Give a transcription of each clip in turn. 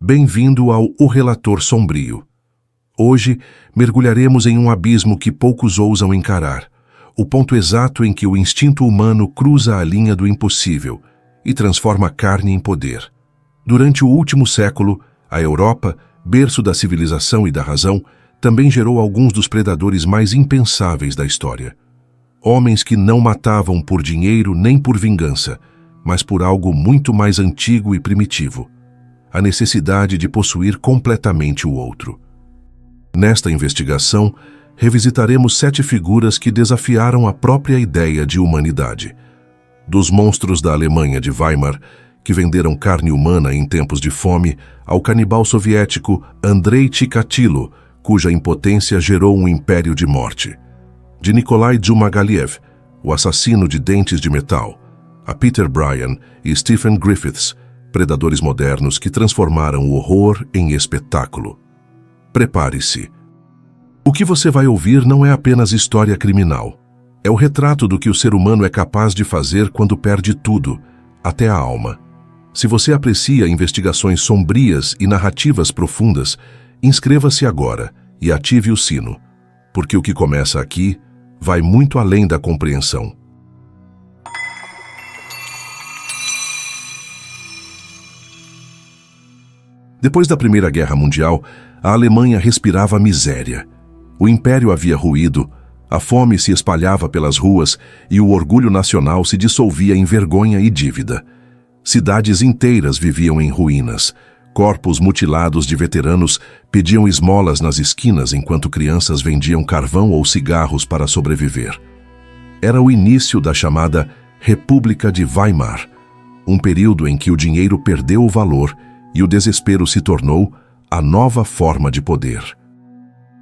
Bem-vindo ao O Relator Sombrio. Hoje, mergulharemos em um abismo que poucos ousam encarar, o ponto exato em que o instinto humano cruza a linha do impossível e transforma a carne em poder. Durante o último século, a Europa, berço da civilização e da razão, também gerou alguns dos predadores mais impensáveis da história. Homens que não matavam por dinheiro nem por vingança, mas por algo muito mais antigo e primitivo: a necessidade de possuir completamente o outro. Nesta investigação, revisitaremos 7 figuras que desafiaram a própria ideia de humanidade. Dos monstros da Alemanha de Weimar, que venderam carne humana em tempos de fome, ao canibal soviético Andrei Chikatilo, cuja impotência gerou um império de morte. De Nikolai Djumagaliev, o assassino de dentes de metal, a Peter Bryan e Stephen Griffiths, predadores modernos que transformaram o horror em espetáculo. Prepare-se. O que você vai ouvir não é apenas história criminal. É o retrato do que o ser humano é capaz de fazer quando perde tudo, até a alma. Se você aprecia investigações sombrias e narrativas profundas, inscreva-se agora e ative o sino, porque o que começa aqui vai muito além da compreensão. Depois da Primeira Guerra Mundial, a Alemanha respirava miséria. O império havia ruído, a fome se espalhava pelas ruas e o orgulho nacional se dissolvia em vergonha e dívida. Cidades inteiras viviam em ruínas. Corpos mutilados de veteranos pediam esmolas nas esquinas enquanto crianças vendiam carvão ou cigarros para sobreviver. Era o início da chamada República de Weimar, um período em que o dinheiro perdeu o valor e o desespero se tornou a nova forma de poder.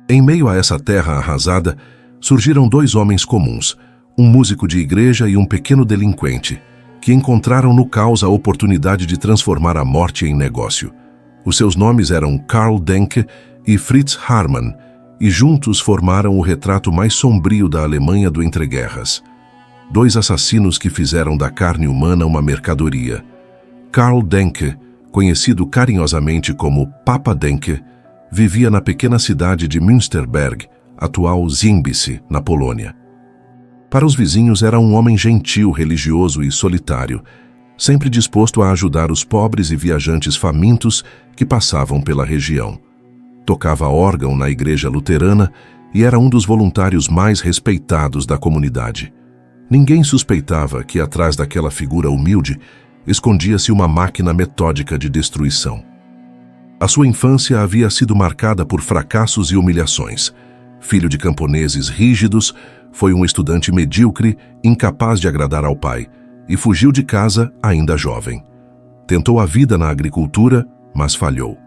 Em meio a essa terra arrasada, surgiram 2 homens comuns, um músico de igreja e um pequeno delinquente, que encontraram no caos a oportunidade de transformar a morte em negócio. Os seus nomes eram Karl Denke e Fritz Haarmann, e juntos formaram o retrato mais sombrio da Alemanha do entreguerras. 2 assassinos que fizeram da carne humana uma mercadoria. Karl Denke, conhecido carinhosamente como Papa Denke, vivia na pequena cidade de Münsterberg, atual Ziembice, na Polônia. Para os vizinhos era um homem gentil, religioso e solitário, sempre disposto a ajudar os pobres e viajantes famintos que passavam pela região. Tocava órgão na igreja luterana e era um dos voluntários mais respeitados da comunidade. Ninguém suspeitava que atrás daquela figura humilde escondia-se uma máquina metódica de destruição. A sua infância havia sido marcada por fracassos e humilhações. Filho de camponeses rígidos, foi um estudante medíocre, incapaz de agradar ao pai, e fugiu de casa ainda jovem. Tentou a vida na agricultura, mas falhou.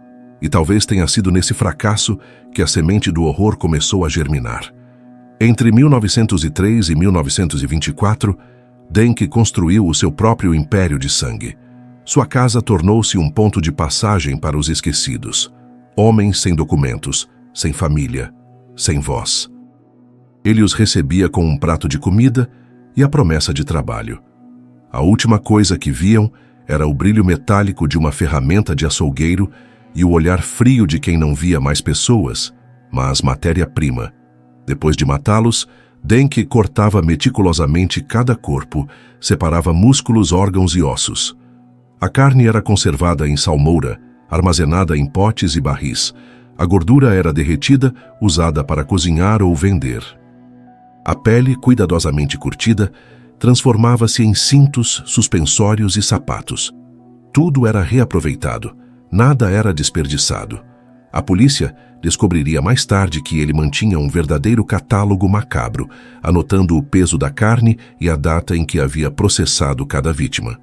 E talvez tenha sido nesse fracasso que a semente do horror começou a germinar. Entre 1903 e 1924, Denke construiu o seu próprio império de sangue. Sua casa tornou-se um ponto de passagem para os esquecidos. Homens sem documentos, sem família, sem voz. Ele os recebia com um prato de comida e a promessa de trabalho. A última coisa que viam era o brilho metálico de uma ferramenta de açougueiro e o olhar frio de quem não via mais pessoas, mas matéria-prima. Depois de matá-los, Denke cortava meticulosamente cada corpo, separava músculos, órgãos e ossos. A carne era conservada em salmoura, armazenada em potes e barris. A gordura era derretida, usada para cozinhar ou vender. A pele, cuidadosamente curtida, transformava-se em cintos, suspensórios e sapatos. Tudo era reaproveitado, nada era desperdiçado. A polícia descobriria mais tarde que ele mantinha um verdadeiro catálogo macabro, anotando o peso da carne e a data em que havia processado cada vítima.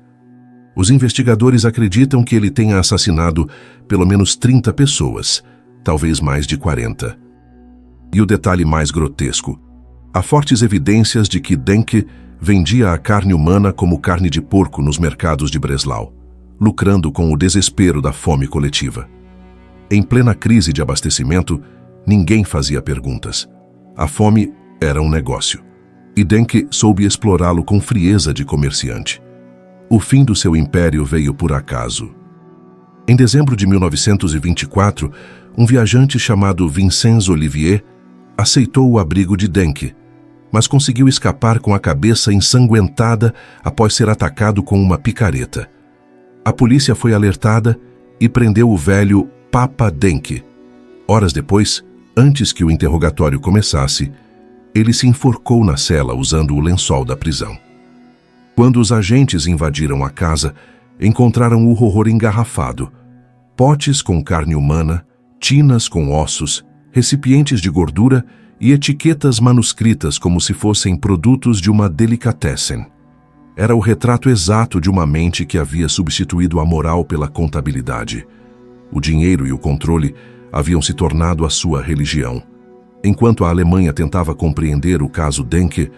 Os investigadores acreditam que ele tenha assassinado pelo menos 30 pessoas, talvez mais de 40. E o detalhe mais grotesco: há fortes evidências de que Denke vendia a carne humana como carne de porco nos mercados de Breslau, lucrando com o desespero da fome coletiva. Em plena crise de abastecimento, ninguém fazia perguntas. A fome era um negócio, e Denke soube explorá-lo com frieza de comerciante. O fim do seu império veio por acaso. Em dezembro de 1924, um viajante chamado Vincenz Olivier aceitou o abrigo de Denk, mas conseguiu escapar com a cabeça ensanguentada após ser atacado com uma picareta. A polícia foi alertada e prendeu o velho Papa Denk. Horas depois, antes que o interrogatório começasse, ele se enforcou na cela usando o lençol da prisão. Quando os agentes invadiram a casa, encontraram o horror engarrafado: potes com carne humana, tinas com ossos, recipientes de gordura e etiquetas manuscritas como se fossem produtos de uma delicatessen. Era o retrato exato de uma mente que havia substituído a moral pela contabilidade. O dinheiro e o controle haviam se tornado a sua religião. Enquanto a Alemanha tentava compreender o caso Denk,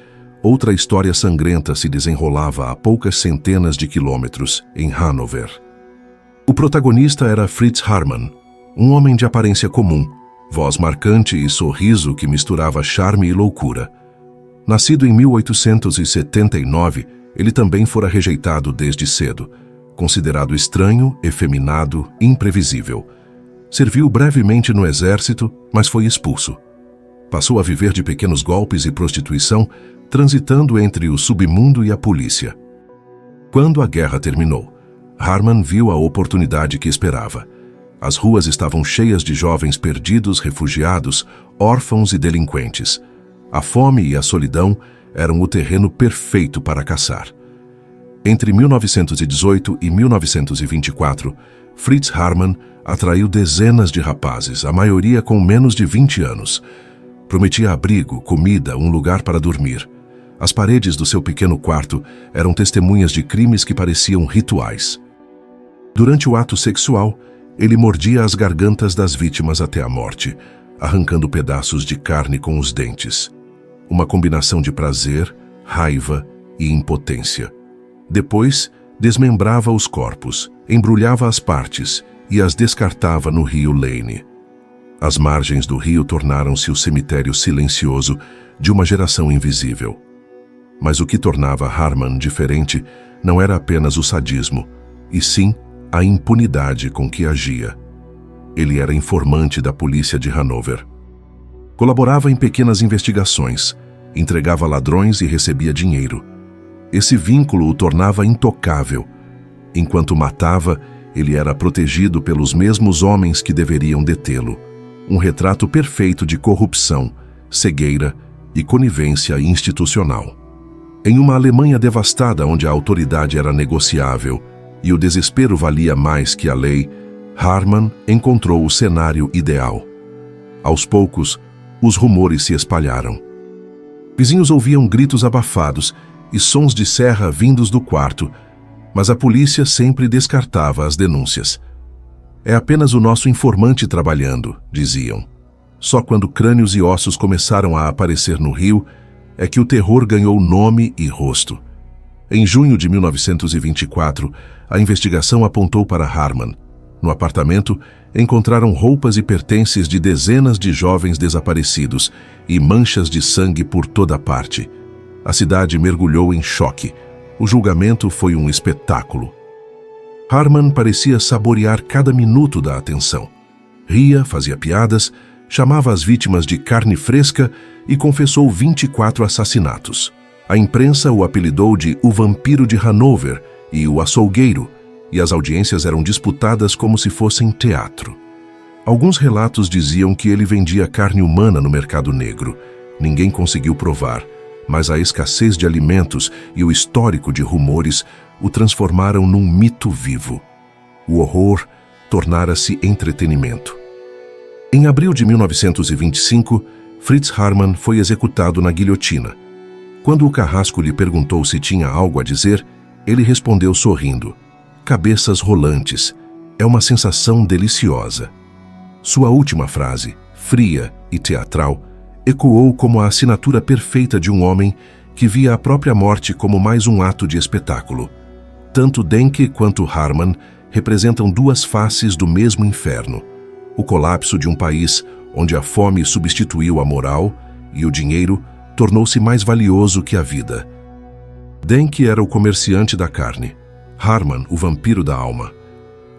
outra história sangrenta se desenrolava a poucas centenas de quilômetros, em Hanover. O protagonista era Fritz Haarmann, um homem de aparência comum, voz marcante e sorriso que misturava charme e loucura. Nascido em 1879, ele também fora rejeitado desde cedo, considerado estranho, efeminado, imprevisível. Serviu brevemente no exército, mas foi expulso. Passou a viver de pequenos golpes e prostituição, transitando entre o submundo e a polícia. Quando a guerra terminou, Haarmann viu a oportunidade que esperava. As ruas estavam cheias de jovens perdidos, refugiados, órfãos e delinquentes. A fome e a solidão eram o terreno perfeito para caçar. Entre 1918 e 1924, Fritz Haarmann atraiu dezenas de rapazes, a maioria com menos de 20 anos. Prometia abrigo, comida, um lugar para dormir. As paredes do seu pequeno quarto eram testemunhas de crimes que pareciam rituais. Durante o ato sexual, ele mordia as gargantas das vítimas até a morte, arrancando pedaços de carne com os dentes. Uma combinação de prazer, raiva e impotência. Depois, desmembrava os corpos, embrulhava as partes e as descartava no rio Leine. As margens do rio tornaram-se o cemitério silencioso de uma geração invisível. Mas o que tornava Haarmann diferente não era apenas o sadismo, e sim a impunidade com que agia. Ele era informante da polícia de Hanover. Colaborava em pequenas investigações, entregava ladrões e recebia dinheiro. Esse vínculo o tornava intocável. Enquanto matava, ele era protegido pelos mesmos homens que deveriam detê-lo. Um retrato perfeito de corrupção, cegueira e conivência institucional. Em uma Alemanha devastada onde a autoridade era negociável e o desespero valia mais que a lei, Haarmann encontrou o cenário ideal. Aos poucos, os rumores se espalharam. Vizinhos ouviam gritos abafados e sons de serra vindos do quarto, mas a polícia sempre descartava as denúncias. É apenas o nosso informante trabalhando, diziam. Só quando crânios e ossos começaram a aparecer no rio é que o terror ganhou nome e rosto. Em junho de 1924, a investigação apontou para Haarmann. No apartamento, encontraram roupas e pertences de dezenas de jovens desaparecidos e manchas de sangue por toda parte. A cidade mergulhou em choque. O julgamento foi um espetáculo. Haarmann parecia saborear cada minuto da atenção. Ria, fazia piadas, chamava as vítimas de carne fresca e confessou 24 assassinatos. A imprensa o apelidou de o Vampiro de Hanover e o Açougueiro, e as audiências eram disputadas como se fossem teatro. Alguns relatos diziam que ele vendia carne humana no mercado negro. Ninguém conseguiu provar, mas a escassez de alimentos e o histórico de rumores o transformaram num mito vivo. O horror tornara-se entretenimento. Em abril de 1925, Fritz Haarmann foi executado na guilhotina. Quando o carrasco lhe perguntou se tinha algo a dizer, ele respondeu sorrindo: "Cabeças rolantes, é uma sensação deliciosa." Sua última frase, fria e teatral, ecoou como a assinatura perfeita de um homem que via a própria morte como mais um ato de espetáculo. Tanto Denk quanto Haarmann representam duas faces do mesmo inferno: o colapso de um país onde a fome substituiu a moral e o dinheiro tornou-se mais valioso que a vida. Denk era o comerciante da carne, Haarmann o vampiro da alma.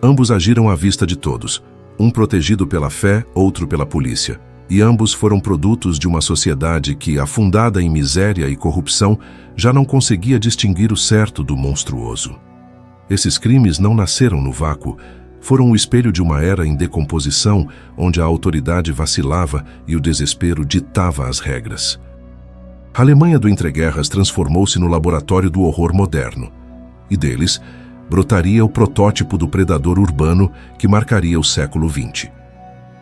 Ambos agiram à vista de todos, um protegido pela fé, outro pela polícia. E ambos foram produtos de uma sociedade que, afundada em miséria e corrupção, já não conseguia distinguir o certo do monstruoso. Esses crimes não nasceram no vácuo, foram o espelho de uma era em decomposição, onde a autoridade vacilava e o desespero ditava as regras. A Alemanha do entreguerras transformou-se no laboratório do horror moderno, e deles brotaria o protótipo do predador urbano que marcaria o século XX.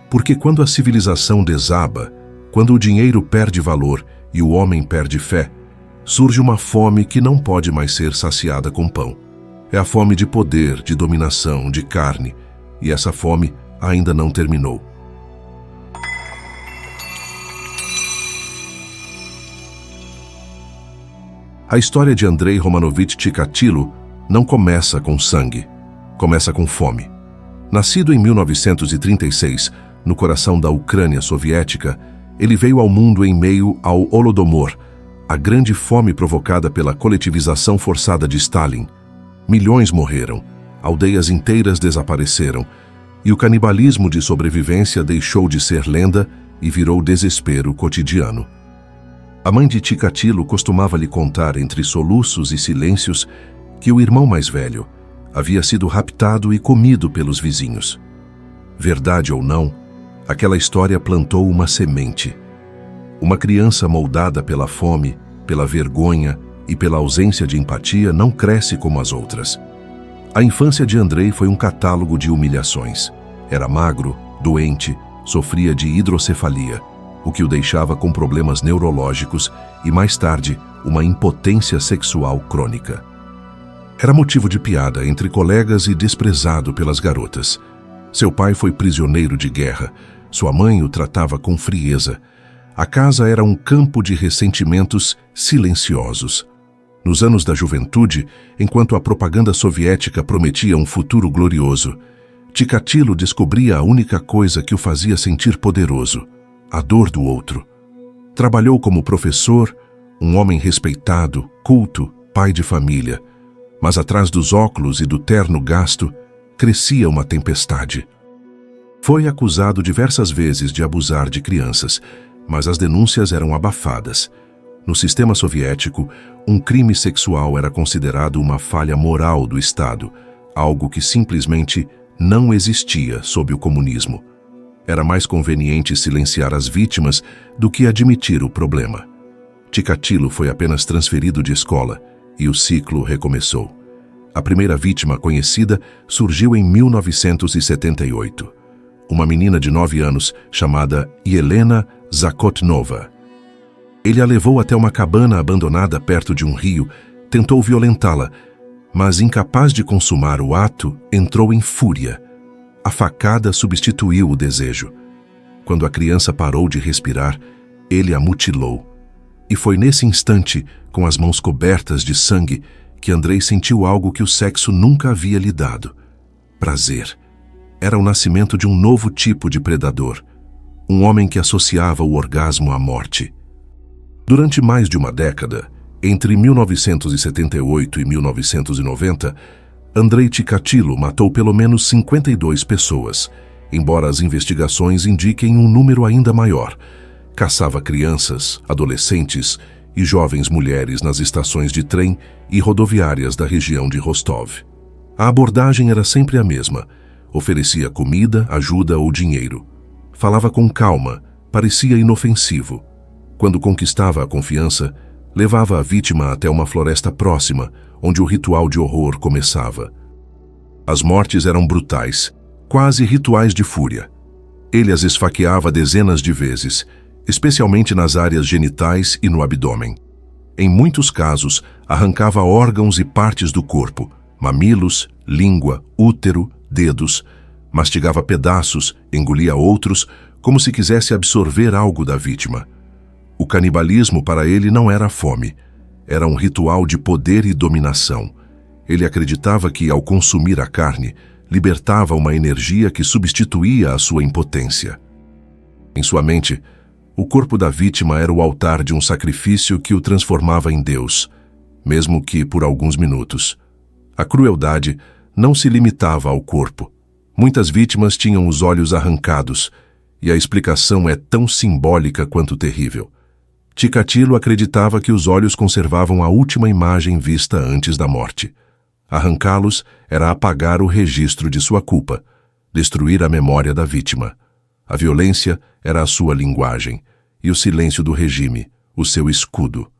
Porque quando a civilização desaba, quando o dinheiro perde valor e o homem perde fé, surge uma fome que não pode mais ser saciada com pão. É a fome de poder, de dominação, de carne, e essa fome ainda não terminou. A história de Andrei Romanovich Chikatilo não começa com sangue, começa com fome. Nascido em 1936, no coração da Ucrânia soviética, ele veio ao mundo em meio ao Holodomor, a grande fome provocada pela coletivização forçada de Stalin. Milhões morreram, aldeias inteiras desapareceram, e o canibalismo de sobrevivência deixou de ser lenda e virou desespero cotidiano. A mãe de Chikatilo costumava lhe contar, entre soluços e silêncios, que o irmão mais velho havia sido raptado e comido pelos vizinhos. Verdade ou não, aquela história plantou uma semente. Uma criança moldada pela fome, pela vergonha e pela ausência de empatia não cresce como as outras. A infância de Andrei foi um catálogo de humilhações. Era magro, doente, sofria de hidrocefalia, o que o deixava com problemas neurológicos e, mais tarde, uma impotência sexual crônica. Era motivo de piada entre colegas e desprezado pelas garotas. Seu pai foi prisioneiro de guerra, sua mãe o tratava com frieza. A casa era um campo de ressentimentos silenciosos. Nos anos da juventude, enquanto a propaganda soviética prometia um futuro glorioso, Chikatilo descobria a única coisa que o fazia sentir poderoso: a dor do outro. Trabalhou como professor, um homem respeitado, culto, pai de família. Mas atrás dos óculos e do terno gasto, crescia uma tempestade. Foi acusado diversas vezes de abusar de crianças, mas as denúncias eram abafadas. No sistema soviético, um crime sexual era considerado uma falha moral do Estado, algo que simplesmente não existia sob o comunismo. Era mais conveniente silenciar as vítimas do que admitir o problema. Chikatilo foi apenas transferido de escola e o ciclo recomeçou. A primeira vítima conhecida surgiu em 1978. Uma menina de 9 anos chamada Yelena Zakotnova. Ele a levou até uma cabana abandonada perto de um rio, tentou violentá-la, mas incapaz de consumar o ato, entrou em fúria. A facada substituiu o desejo. Quando a criança parou de respirar, ele a mutilou. E foi nesse instante, com as mãos cobertas de sangue, que Andrei sentiu algo que o sexo nunca havia lhe dado: prazer. Era o nascimento de um novo tipo de predador, um homem que associava o orgasmo à morte. Durante mais de uma década, entre 1978 e 1990, Andrei Chikatilo matou pelo menos 52 pessoas, embora as investigações indiquem um número ainda maior. Caçava crianças, adolescentes e jovens mulheres nas estações de trem e rodoviárias da região de Rostov. A abordagem era sempre a mesma: oferecia comida, ajuda ou dinheiro. Falava com calma, parecia inofensivo. Quando conquistava a confiança, levava a vítima até uma floresta próxima, onde o ritual de horror começava. As mortes eram brutais, quase rituais de fúria. Ele as esfaqueava dezenas de vezes, especialmente nas áreas genitais e no abdômen. Em muitos casos, arrancava órgãos e partes do corpo, mamilos, língua, útero, dedos. Mastigava pedaços, engolia outros, como se quisesse absorver algo da vítima. O canibalismo para ele não era fome. Era um ritual de poder e dominação. Ele acreditava que, ao consumir a carne, libertava uma energia que substituía a sua impotência. Em sua mente, o corpo da vítima era o altar de um sacrifício que o transformava em Deus, mesmo que por alguns minutos. A crueldade não se limitava ao corpo. Muitas vítimas tinham os olhos arrancados, e a explicação é tão simbólica quanto terrível. Chikatilo acreditava que os olhos conservavam a última imagem vista antes da morte. Arrancá-los era apagar o registro de sua culpa, destruir a memória da vítima. A violência era a sua linguagem, e o silêncio do regime, o seu escudo.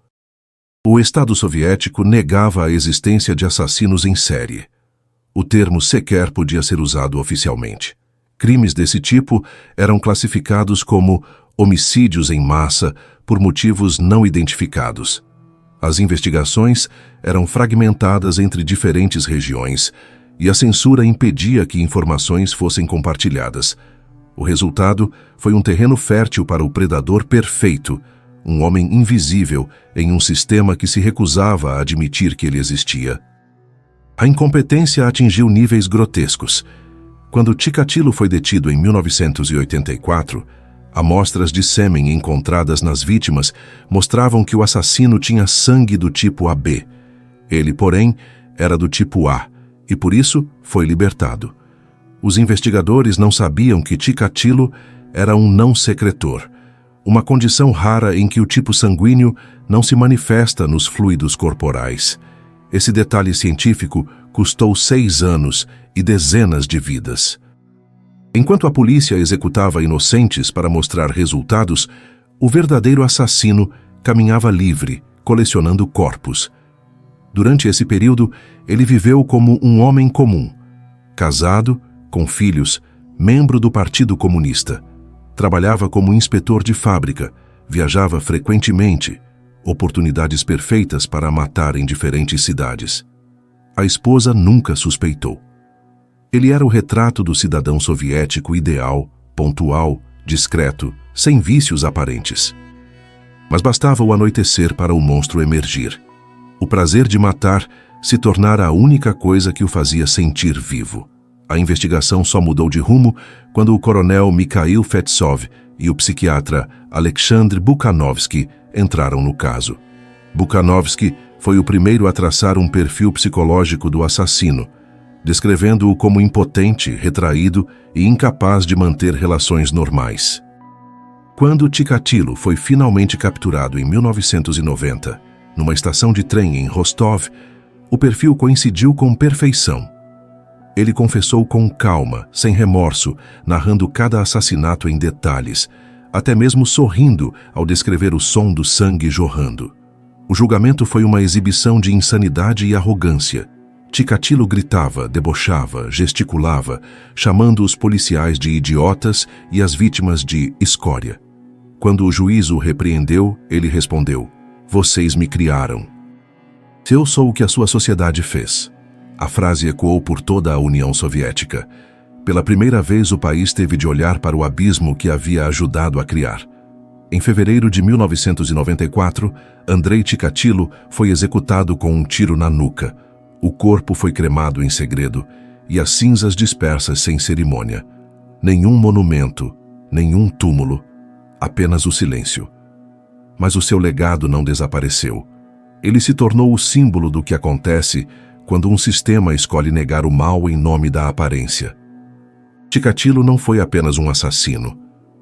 O Estado soviético negava a existência de assassinos em série. O termo sequer podia ser usado oficialmente. Crimes desse tipo eram classificados como homicídios em massa por motivos não identificados. As investigações eram fragmentadas entre diferentes regiões e a censura impedia que informações fossem compartilhadas. O resultado foi um terreno fértil para o predador perfeito, um homem invisível em um sistema que se recusava a admitir que ele existia. A incompetência atingiu níveis grotescos. Quando Chikatilo foi detido em 1984, amostras de sêmen encontradas nas vítimas mostravam que o assassino tinha sangue do tipo AB. Ele, porém, era do tipo A e, por isso, foi libertado. Os investigadores não sabiam que Chikatilo era um não-secretor, uma condição rara em que o tipo sanguíneo não se manifesta nos fluidos corporais. Esse detalhe científico custou 6 anos e dezenas de vidas. Enquanto a polícia executava inocentes para mostrar resultados, o verdadeiro assassino caminhava livre, colecionando corpos. Durante esse período, ele viveu como um homem comum, casado, com filhos, membro do Partido Comunista. Trabalhava como inspetor de fábrica, viajava frequentemente, oportunidades perfeitas para matar em diferentes cidades. A esposa nunca suspeitou. Ele era o retrato do cidadão soviético ideal, pontual, discreto, sem vícios aparentes. Mas bastava o anoitecer para o monstro emergir. O prazer de matar se tornara a única coisa que o fazia sentir vivo. A investigação só mudou de rumo quando o coronel Mikhail Fetsov e o psiquiatra Alexandre Bukhanovsky entraram no caso. Bukhanovsky foi o primeiro a traçar um perfil psicológico do assassino, descrevendo-o como impotente, retraído e incapaz de manter relações normais. Quando Chikatilo foi finalmente capturado em 1990, numa estação de trem em Rostov, o perfil coincidiu com perfeição. Ele confessou com calma, sem remorso, narrando cada assassinato em detalhes, até mesmo sorrindo ao descrever o som do sangue jorrando. O julgamento foi uma exibição de insanidade e arrogância. Chikatilo gritava, debochava, gesticulava, chamando os policiais de idiotas e as vítimas de escória. Quando o juiz o repreendeu, ele respondeu: "Vocês me criaram. Eu sou o que a sua sociedade fez." A frase ecoou por toda a União Soviética. Pela primeira vez, o país teve de olhar para o abismo que havia ajudado a criar. Em fevereiro de 1994, Andrei Chikatilo foi executado com um tiro na nuca. O corpo foi cremado em segredo e as cinzas dispersas sem cerimônia. Nenhum monumento, nenhum túmulo, apenas o silêncio. Mas o seu legado não desapareceu. Ele se tornou o símbolo do que acontece quando um sistema escolhe negar o mal em nome da aparência. Chikatilo não foi apenas um assassino.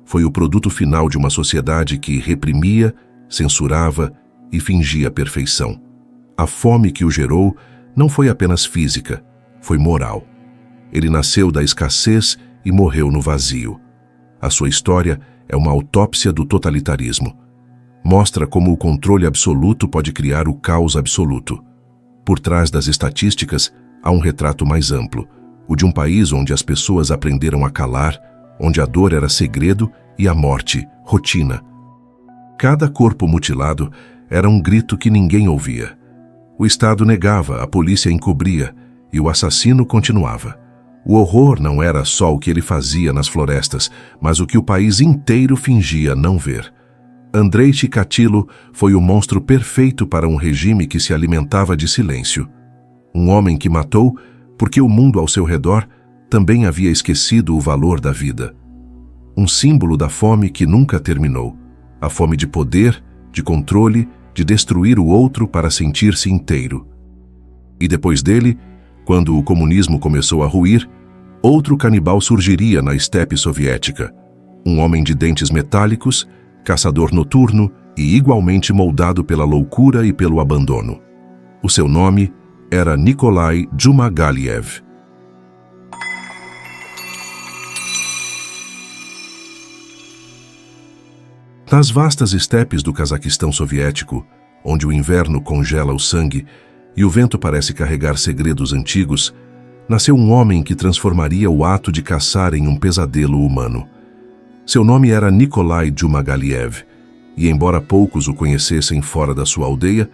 Foi o produto final de uma sociedade que reprimia, censurava e fingia perfeição. A fome que o gerou não foi apenas física, foi moral. Ele nasceu da escassez e morreu no vazio. A sua história é uma autópsia do totalitarismo. Mostra como o controle absoluto pode criar o caos absoluto. Por trás das estatísticas, há um retrato mais amplo, o de um país onde as pessoas aprenderam a calar, onde a dor era segredo e a morte, rotina. Cada corpo mutilado era um grito que ninguém ouvia. O Estado negava, a polícia encobria e o assassino continuava. O horror não era só o que ele fazia nas florestas, mas o que o país inteiro fingia não ver. Andrei Chikatilo foi o monstro perfeito para um regime que se alimentava de silêncio. Um homem que matou porque o mundo ao seu redor também havia esquecido o valor da vida. Um símbolo da fome que nunca terminou. A fome de poder, de controle, de destruir o outro para sentir-se inteiro. E depois dele, Quando o comunismo começou a ruir, outro canibal surgiria na estepe soviética. Um homem de dentes metálicos, caçador noturno e igualmente moldado pela loucura e pelo abandono. O seu nome era Nikolai Djumagaliev. Nas vastas estepes do Cazaquistão soviético, onde o inverno congela o sangue e o vento parece carregar segredos antigos, nasceu um homem que transformaria o ato de caçar em um pesadelo humano. Seu nome era Nikolai Djumagaliev, e embora poucos o conhecessem fora da sua aldeia,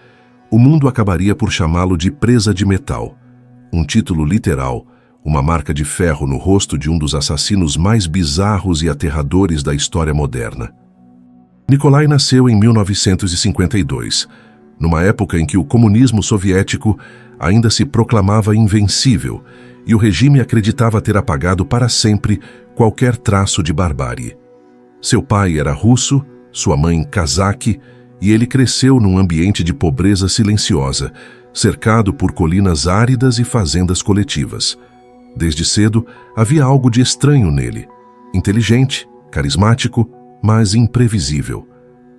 o mundo acabaria por chamá-lo de presa de metal, um título literal, uma marca de ferro no rosto de um dos assassinos mais bizarros e aterradores da história moderna. Nikolai nasceu em 1952, numa época em que o comunismo soviético ainda se proclamava invencível e o regime acreditava ter apagado para sempre qualquer traço de barbárie. Seu pai era russo, sua mãe cazaque, e ele cresceu num ambiente de pobreza silenciosa, cercado por colinas áridas e fazendas coletivas. Desde cedo, havia algo de estranho nele. Inteligente, carismático, mas imprevisível.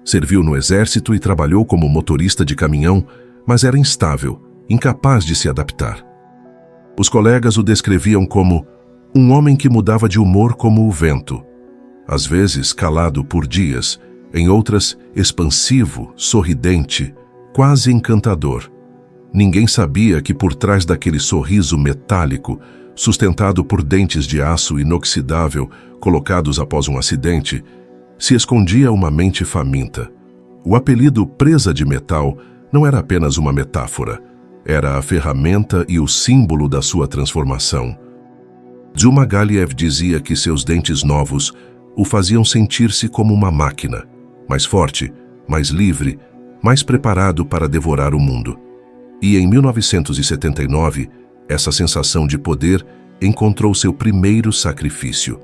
Serviu no exército e trabalhou como motorista de caminhão, mas era instável, incapaz de se adaptar. Os colegas o descreviam como um homem que mudava de humor como o vento, às vezes calado por dias, em outras expansivo, sorridente, quase encantador. Ninguém sabia que por trás daquele sorriso metálico, sustentado por dentes de aço inoxidável colocados após um acidente, se escondia uma mente faminta. O apelido presa de metal não era apenas uma metáfora, era a ferramenta e o símbolo da sua transformação. Djumagaliev dizia que seus dentes novos o faziam sentir-se como uma máquina, mais forte, mais livre, mais preparado para devorar o mundo. E em 1979, essa sensação de poder encontrou seu primeiro sacrifício.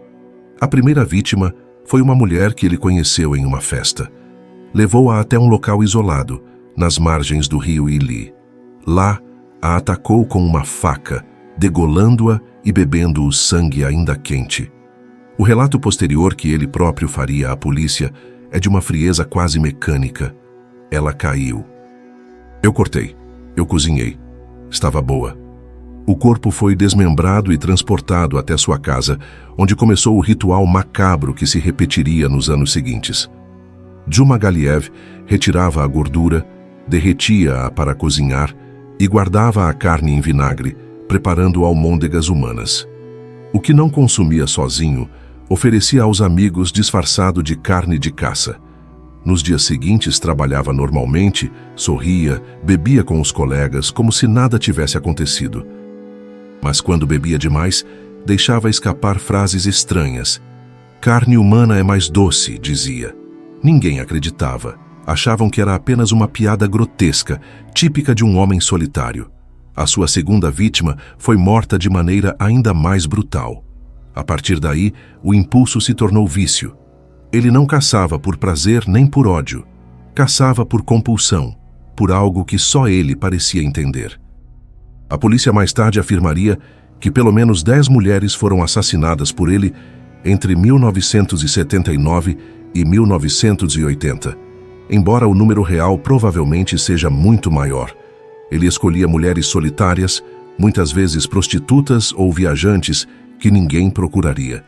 A primeira vítima foi uma mulher que ele conheceu em uma festa. Levou-a até um local isolado, nas margens do rio Ili. Lá, a atacou com uma faca, degolando-a e bebendo o sangue ainda quente. O relato posterior que ele próprio faria à polícia é de uma frieza quase mecânica. Ela caiu. Eu cortei. Eu cozinhei. Estava boa. O corpo foi desmembrado e transportado até sua casa, onde começou o ritual macabro que se repetiria nos anos seguintes. Djumagaliev retirava a gordura, derretia-a para cozinhar e guardava a carne em vinagre, preparando almôndegas humanas. O que não consumia sozinho, oferecia aos amigos disfarçado de carne de caça. Nos dias seguintes trabalhava normalmente, sorria, bebia com os colegas como se nada tivesse acontecido. Mas quando bebia demais, deixava escapar frases estranhas. Carne humana é mais doce, dizia. Ninguém acreditava. Achavam que era apenas uma piada grotesca, típica de um homem solitário. A sua segunda vítima foi morta de maneira ainda mais brutal. A partir daí, o impulso se tornou vício. Ele não caçava por prazer nem por ódio. Caçava por compulsão, por algo que só ele parecia entender. A polícia mais tarde afirmaria que pelo menos 10 mulheres foram assassinadas por ele entre 1979 e 1980. Embora o número real provavelmente seja muito maior. Ele escolhia mulheres solitárias, muitas vezes prostitutas ou viajantes, que ninguém procuraria.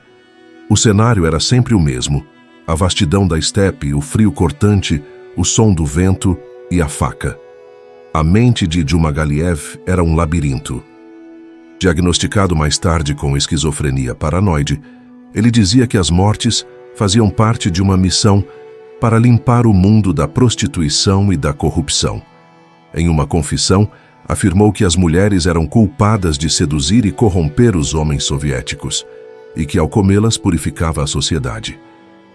O cenário era sempre o mesmo: a vastidão da estepe, o frio cortante, o som do vento e a faca. A mente de Djumagaliev era um labirinto. Diagnosticado mais tarde com esquizofrenia paranoide, ele dizia que as mortes faziam parte de uma missão para limpar o mundo da prostituição e da corrupção. Em uma confissão, afirmou que as mulheres eram culpadas de seduzir e corromper os homens soviéticos, e que ao comê-las purificava a sociedade.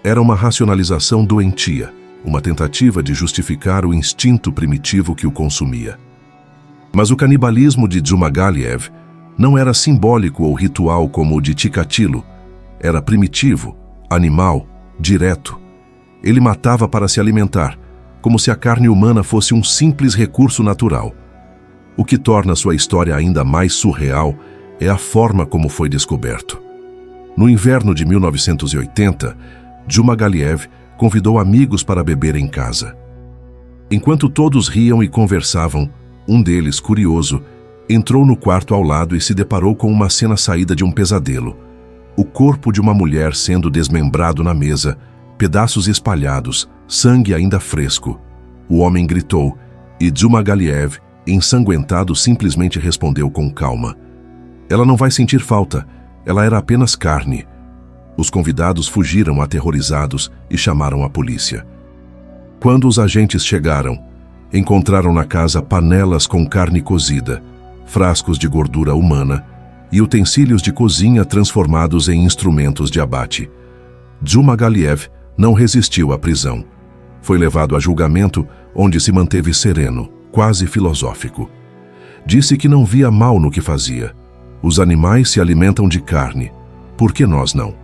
Era uma racionalização doentia, uma tentativa de justificar o instinto primitivo que o consumia. Mas o canibalismo de Djumagaliev não era simbólico ou ritual como o de Chikatilo. Era primitivo, animal, direto. Ele matava para se alimentar, como se a carne humana fosse um simples recurso natural. O que torna sua história ainda mais surreal é a forma como foi descoberto. No inverno de 1980, Djumagaliev convidou amigos para beber em casa. Enquanto todos riam e conversavam, um deles, curioso, entrou no quarto ao lado e se deparou com uma cena saída de um pesadelo. O corpo de uma mulher sendo desmembrado na mesa, pedaços espalhados, sangue ainda fresco. O homem gritou e Djumagaliev, ensanguentado, simplesmente respondeu com calma: "Ela não vai sentir falta, ela era apenas carne." Os convidados fugiram aterrorizados e chamaram a polícia. Quando os agentes chegaram, encontraram na casa panelas com carne cozida, frascos de gordura humana e utensílios de cozinha transformados em instrumentos de abate. Djumagaliev não resistiu à prisão. Foi levado a julgamento, onde se manteve sereno, quase filosófico. Disse que não via mal no que fazia. Os animais se alimentam de carne. Por que nós não?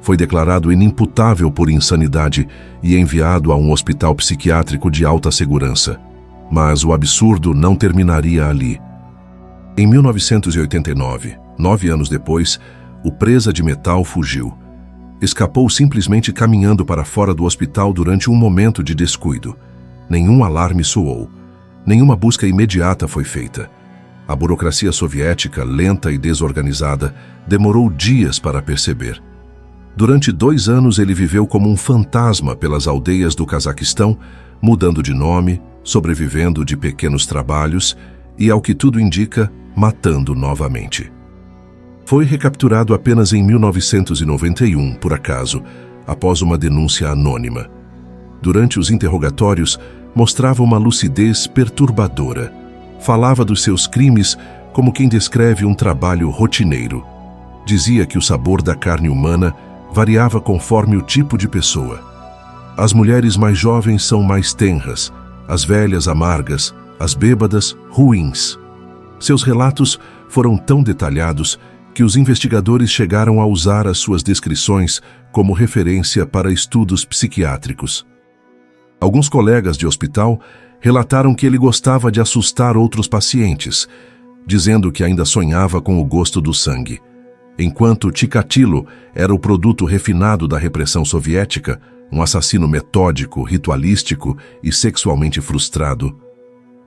Foi declarado inimputável por insanidade e enviado a um hospital psiquiátrico de alta segurança. Mas o absurdo não terminaria ali. Em 1989, 9 anos depois, o presa de metal fugiu. Escapou simplesmente caminhando para fora do hospital durante um momento de descuido. Nenhum alarme soou. Nenhuma busca imediata foi feita. A burocracia soviética, lenta e desorganizada, demorou dias para perceber. Durante 2 anos ele viveu como um fantasma pelas aldeias do Cazaquistão, mudando de nome, sobrevivendo de pequenos trabalhos e, ao que tudo indica, matando novamente. Foi recapturado apenas em 1991, por acaso, após uma denúncia anônima. Durante os interrogatórios, mostrava uma lucidez perturbadora. Falava dos seus crimes como quem descreve um trabalho rotineiro. Dizia que o sabor da carne humana variava conforme o tipo de pessoa. As mulheres mais jovens são mais tenras, as velhas amargas, as bêbadas ruins. Seus relatos foram tão detalhados que os investigadores chegaram a usar as suas descrições como referência para estudos psiquiátricos. Alguns colegas de hospital relataram que ele gostava de assustar outros pacientes, dizendo que ainda sonhava com o gosto do sangue. Enquanto Chikatilo era o produto refinado da repressão soviética, um assassino metódico, ritualístico e sexualmente frustrado,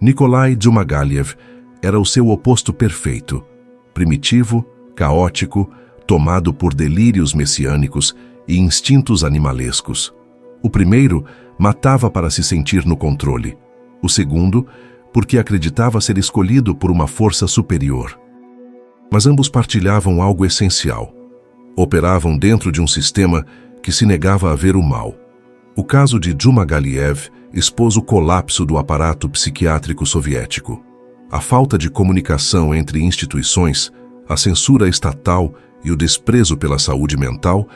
Nikolai Djumagaliev era o seu oposto perfeito, primitivo, caótico, tomado por delírios messiânicos e instintos animalescos. O primeiro matava para se sentir no controle. O segundo, porque acreditava ser escolhido por uma força superior. Mas ambos partilhavam algo essencial. Operavam dentro de um sistema que se negava a ver o mal. O caso de Djumagaliev expôs o colapso do aparato psiquiátrico soviético. A falta de comunicação entre instituições, a censura estatal e o desprezo pela saúde mental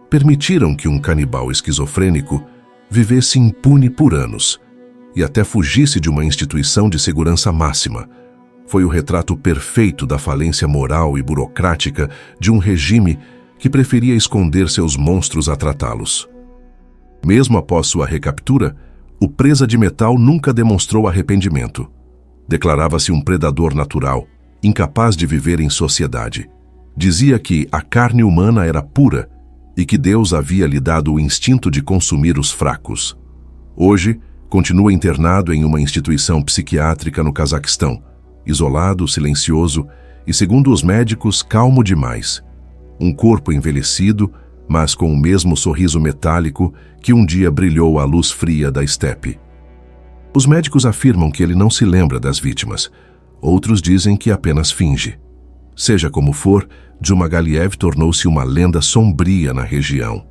permitiram que um canibal esquizofrênico vivesse impune por anos e até fugisse de uma instituição de segurança máxima. Foi o retrato perfeito da falência moral e burocrática de um regime que preferia esconder seus monstros a tratá-los. Mesmo após sua recaptura, o presa de metal nunca demonstrou arrependimento. Declarava-se um predador natural, incapaz de viver em sociedade. Dizia que a carne humana era pura e que Deus havia lhe dado o instinto de consumir os fracos. Hoje, continua internado em uma instituição psiquiátrica no Cazaquistão, isolado, silencioso e, segundo os médicos, calmo demais. Um corpo envelhecido, mas com o mesmo sorriso metálico que um dia brilhou à luz fria da estepe. Os médicos afirmam que ele não se lembra das vítimas. Outros dizem que apenas finge. Seja como for, Djumagaliev tornou-se uma lenda sombria na região.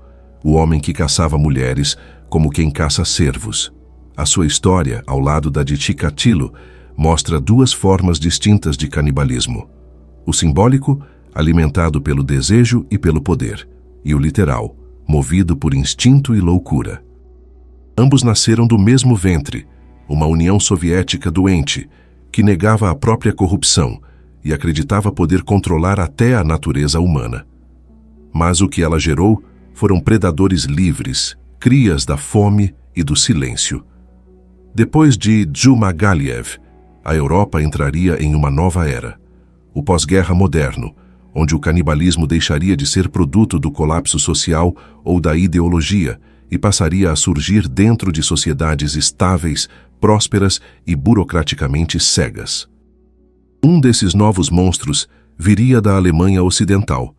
O homem que caçava mulheres como quem caça cervos. A sua história, ao lado da de Chikatilo, mostra 2 formas distintas de canibalismo. O simbólico, alimentado pelo desejo e pelo poder, e o literal, movido por instinto e loucura. Ambos nasceram do mesmo ventre, uma União Soviética doente, que negava a própria corrupção e acreditava poder controlar até a natureza humana. Mas o que ela gerou foram predadores livres, crias da fome e do silêncio. Depois de Djumagaliev, a Europa entraria em uma nova era, o pós-guerra moderno, onde o canibalismo deixaria de ser produto do colapso social ou da ideologia e passaria a surgir dentro de sociedades estáveis, prósperas e burocraticamente cegas. Um desses novos monstros viria da Alemanha Ocidental.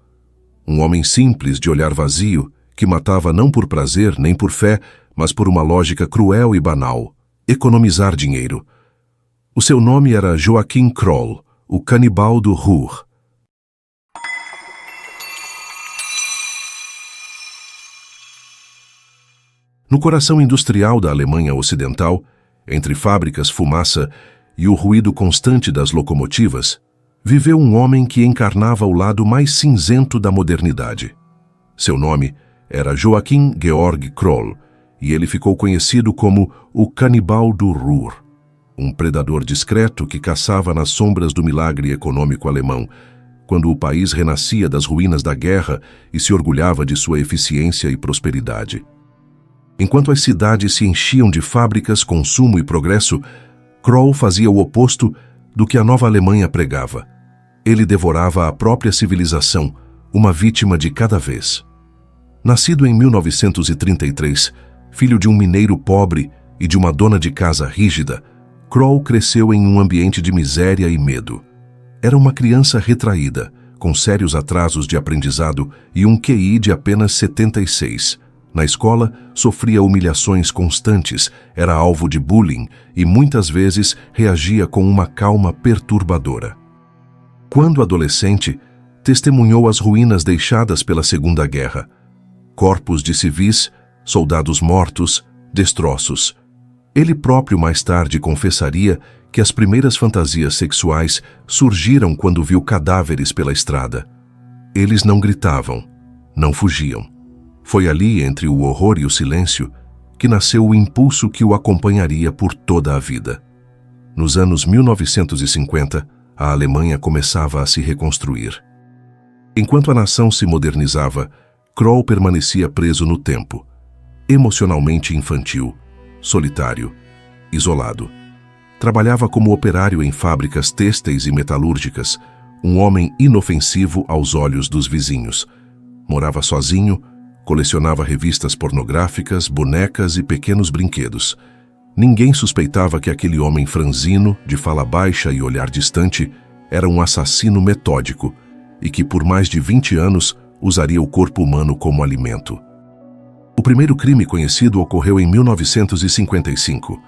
Um homem simples, de olhar vazio, que matava não por prazer nem por fé, mas por uma lógica cruel e banal: economizar dinheiro. O seu nome era Joachim Kroll, o canibal do Ruhr. No coração industrial da Alemanha Ocidental, entre fábricas, fumaça e o ruído constante das locomotivas, viveu um homem que encarnava o lado mais cinzento da modernidade. Seu nome era Joachim Georg Kroll, e ele ficou conhecido como o canibal do Ruhr, um predador discreto que caçava nas sombras do milagre econômico alemão, quando o país renascia das ruínas da guerra e se orgulhava de sua eficiência e prosperidade. Enquanto as cidades se enchiam de fábricas, consumo e progresso, Kroll fazia o oposto do que a nova Alemanha pregava. Ele devorava a própria civilização, uma vítima de cada vez. Nascido em 1933, filho de um mineiro pobre e de uma dona de casa rígida, Kroll cresceu em um ambiente de miséria e medo. Era uma criança retraída, com sérios atrasos de aprendizado e um QI de apenas 76. Na escola, sofria humilhações constantes, era alvo de bullying e muitas vezes reagia com uma calma perturbadora. Quando adolescente, testemunhou as ruínas deixadas pela Segunda Guerra. Corpos de civis, soldados mortos, destroços. Ele próprio mais tarde confessaria que as primeiras fantasias sexuais surgiram quando viu cadáveres pela estrada. Eles não gritavam, não fugiam. Foi ali, entre o horror e o silêncio, que nasceu o impulso que o acompanharia por toda a vida. Nos anos 1950, a Alemanha começava a se reconstruir. Enquanto a nação se modernizava, Kroll permanecia preso no tempo, emocionalmente infantil, solitário, isolado. Trabalhava como operário em fábricas têxteis e metalúrgicas, um homem inofensivo aos olhos dos vizinhos. Morava sozinho, colecionava revistas pornográficas, bonecas e pequenos brinquedos. Ninguém suspeitava que aquele homem franzino, de fala baixa e olhar distante, era um assassino metódico e que por mais de 20 anos usaria o corpo humano como alimento. O primeiro crime conhecido ocorreu em 1955.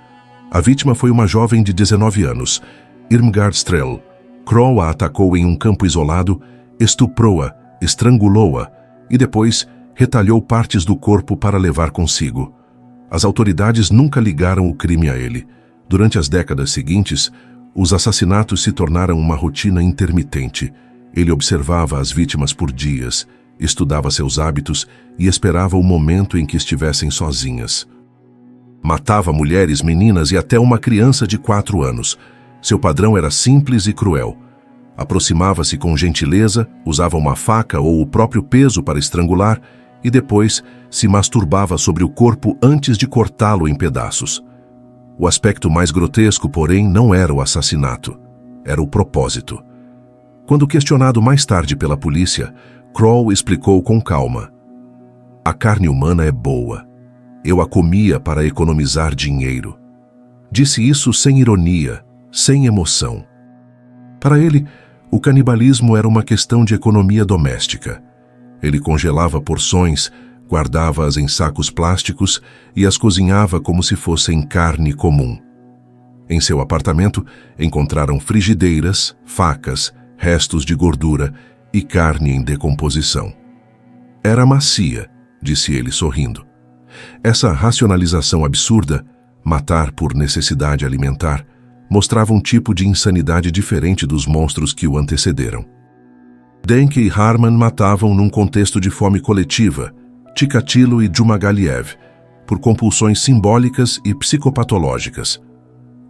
A vítima foi uma jovem de 19 anos, Irmgard Strell. Kroll a atacou em um campo isolado, estuprou-a, estrangulou-a e depois retalhou partes do corpo para levar consigo. As autoridades nunca ligaram o crime a ele. Durante as décadas seguintes, os assassinatos se tornaram uma rotina intermitente. Ele observava as vítimas por dias, estudava seus hábitos e esperava o momento em que estivessem sozinhas. Matava mulheres, meninas e até uma criança de 4 anos. Seu padrão era simples e cruel. Aproximava-se com gentileza, usava uma faca ou o próprio peso para estrangular e depois se masturbava sobre o corpo antes de cortá-lo em pedaços. O aspecto mais grotesco, porém, não era o assassinato, era o propósito. Quando questionado mais tarde pela polícia, Kroll explicou com calma: "A carne humana é boa. Eu a comia para economizar dinheiro." Disse isso sem ironia, sem emoção. Para ele, o canibalismo era uma questão de economia doméstica. Ele congelava porções, guardava-as em sacos plásticos e as cozinhava como se fossem carne comum. Em seu apartamento, encontraram frigideiras, facas, restos de gordura e carne em decomposição. Era macia, disse ele sorrindo. Essa racionalização absurda, matar por necessidade alimentar, mostrava um tipo de insanidade diferente dos monstros que o antecederam. Denke e Harman matavam num contexto de fome coletiva, Chikatilo e Djumagaliev, por compulsões simbólicas e psicopatológicas.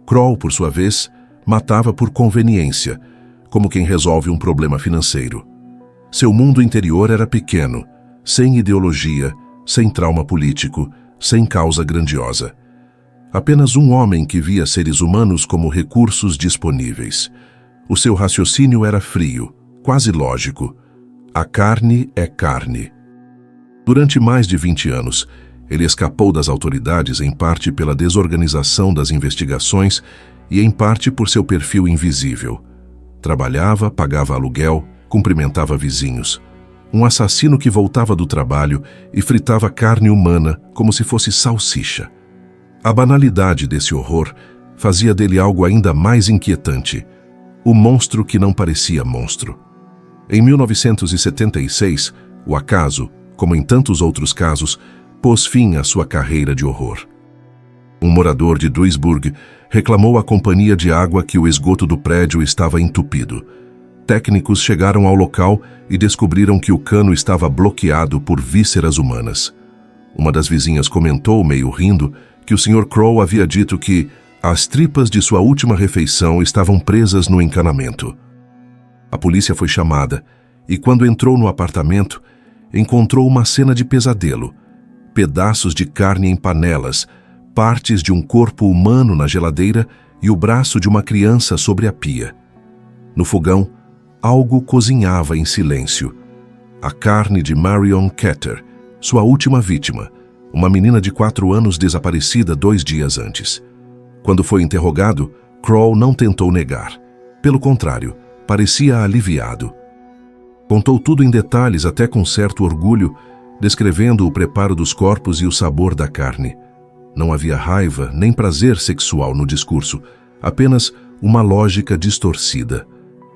Kroll, por sua vez, matava por conveniência, como quem resolve um problema financeiro. Seu mundo interior era pequeno, sem ideologia, sem trauma político, sem causa grandiosa. Apenas um homem que via seres humanos como recursos disponíveis. O seu raciocínio era frio, quase lógico. A carne é carne. Durante mais de 20 anos, ele escapou das autoridades em parte pela desorganização das investigações e em parte por seu perfil invisível. Trabalhava, pagava aluguel, cumprimentava vizinhos. Um assassino que voltava do trabalho e fritava carne humana como se fosse salsicha. A banalidade desse horror fazia dele algo ainda mais inquietante. O monstro que não parecia monstro. Em 1976, o acaso, como em tantos outros casos, pôs fim à sua carreira de horror. Um morador de Duisburg reclamou à companhia de água que o esgoto do prédio estava entupido. Técnicos chegaram ao local e descobriram que o cano estava bloqueado por vísceras humanas. Uma das vizinhas comentou, meio rindo, que o Sr. Crow havia dito que as tripas de sua última refeição estavam presas no encanamento. A polícia foi chamada e, quando entrou no apartamento, encontrou uma cena de pesadelo. Pedaços de carne em panelas, partes de um corpo humano na geladeira e o braço de uma criança sobre a pia. No fogão, algo cozinhava em silêncio. A carne de Marion Ketter, sua última vítima, uma menina de 4 anos desaparecida 2 dias antes. Quando foi interrogado, Crow não tentou negar. Pelo contrário, parecia aliviado. Contou tudo em detalhes, até com certo orgulho, descrevendo o preparo dos corpos e o sabor da carne. Não havia raiva nem prazer sexual no discurso, apenas uma lógica distorcida.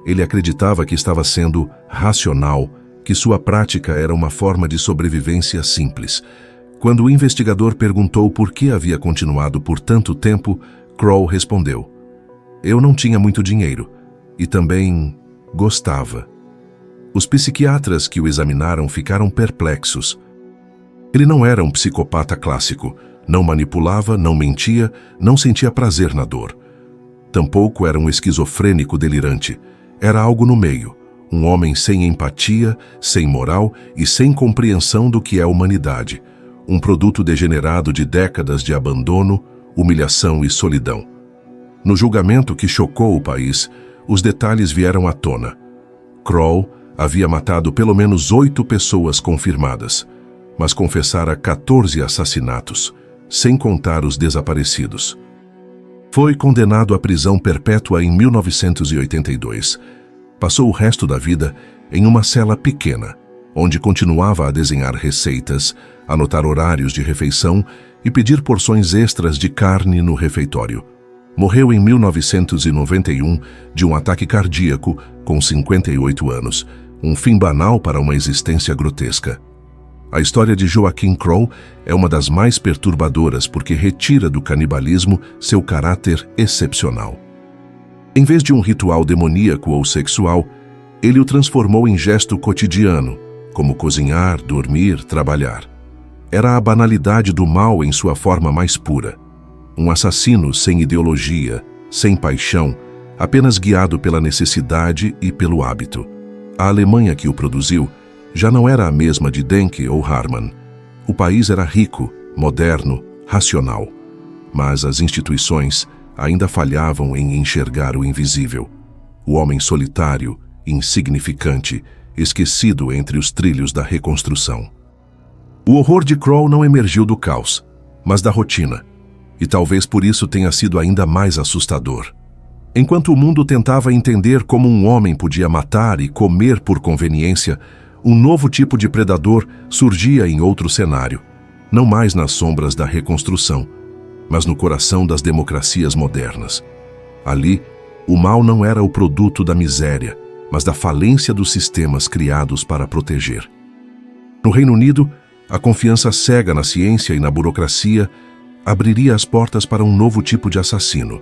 Ele acreditava que estava sendo racional, que sua prática era uma forma de sobrevivência simples. Quando o investigador perguntou por que havia continuado por tanto tempo, Crow respondeu: "Eu não tinha muito dinheiro e também gostava." Os psiquiatras que o examinaram ficaram perplexos. Ele não era um psicopata clássico, não manipulava, não mentia, não sentia prazer na dor. Tampouco era um esquizofrênico delirante. Era algo no meio, um homem sem empatia, sem moral e sem compreensão do que é humanidade. Um produto degenerado de décadas de abandono, humilhação e solidão. No julgamento que chocou o país, os detalhes vieram à tona. Crow havia matado pelo menos 8 pessoas confirmadas, mas confessara 14 assassinatos, sem contar os desaparecidos. Foi condenado à prisão perpétua em 1982. Passou o resto da vida em uma cela pequena, onde continuava a desenhar receitas, anotar horários de refeição e pedir porções extras de carne no refeitório. Morreu em 1991 de um ataque cardíaco com 58 anos, um fim banal para uma existência grotesca. A história de Joachim Crow é uma das mais perturbadoras porque retira do canibalismo seu caráter excepcional. Em vez de um ritual demoníaco ou sexual, ele o transformou em gesto cotidiano, como cozinhar, dormir, trabalhar. Era a banalidade do mal em sua forma mais pura. Um assassino sem ideologia, sem paixão, apenas guiado pela necessidade e pelo hábito. A Alemanha que o produziu já não era a mesma de Denke ou Harman. O país era rico, moderno, racional. Mas as instituições ainda falhavam em enxergar o invisível. O homem solitário, insignificante, esquecido entre os trilhos da reconstrução. O horror de Crow não emergiu do caos, mas da rotina. E talvez por isso tenha sido ainda mais assustador. Enquanto o mundo tentava entender como um homem podia matar e comer por conveniência, um novo tipo de predador surgia em outro cenário, não mais nas sombras da reconstrução, mas no coração das democracias modernas. Ali, o mal não era o produto da miséria, mas da falência dos sistemas criados para proteger. No Reino Unido, a confiança cega na ciência e na burocracia abriria as portas para um novo tipo de assassino,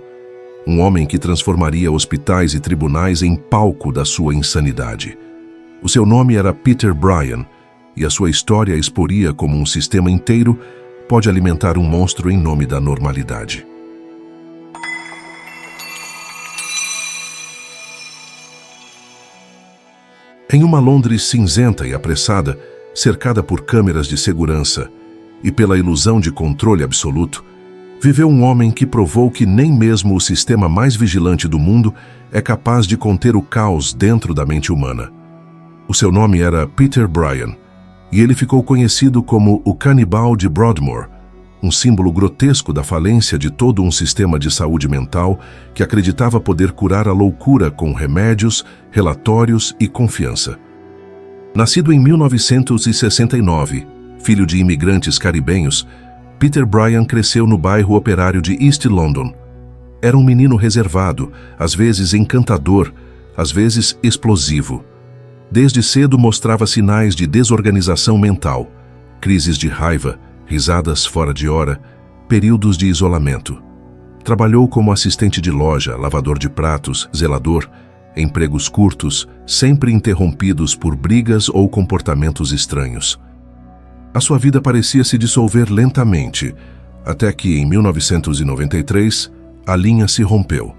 um homem que transformaria hospitais e tribunais em palco da sua insanidade. O seu nome era Peter Bryan, e a sua história exporia como um sistema inteiro pode alimentar um monstro em nome da normalidade. Em uma Londres cinzenta e apressada, cercada por câmeras de segurança e pela ilusão de controle absoluto, viveu um homem que provou que nem mesmo o sistema mais vigilante do mundo é capaz de conter o caos dentro da mente humana. O seu nome era Peter Bryan, e ele ficou conhecido como o Canibal de Broadmoor, um símbolo grotesco da falência de todo um sistema de saúde mental que acreditava poder curar a loucura com remédios, relatórios e confiança. Nascido em 1969, filho de imigrantes caribenhos, Peter Bryan cresceu no bairro operário de East London. Era um menino reservado, às vezes encantador, às vezes explosivo. Desde cedo mostrava sinais de desorganização mental, crises de raiva, risadas fora de hora, períodos de isolamento. Trabalhou como assistente de loja, lavador de pratos, zelador, empregos curtos, sempre interrompidos por brigas ou comportamentos estranhos. A sua vida parecia se dissolver lentamente, até que, em 1993, a linha se rompeu.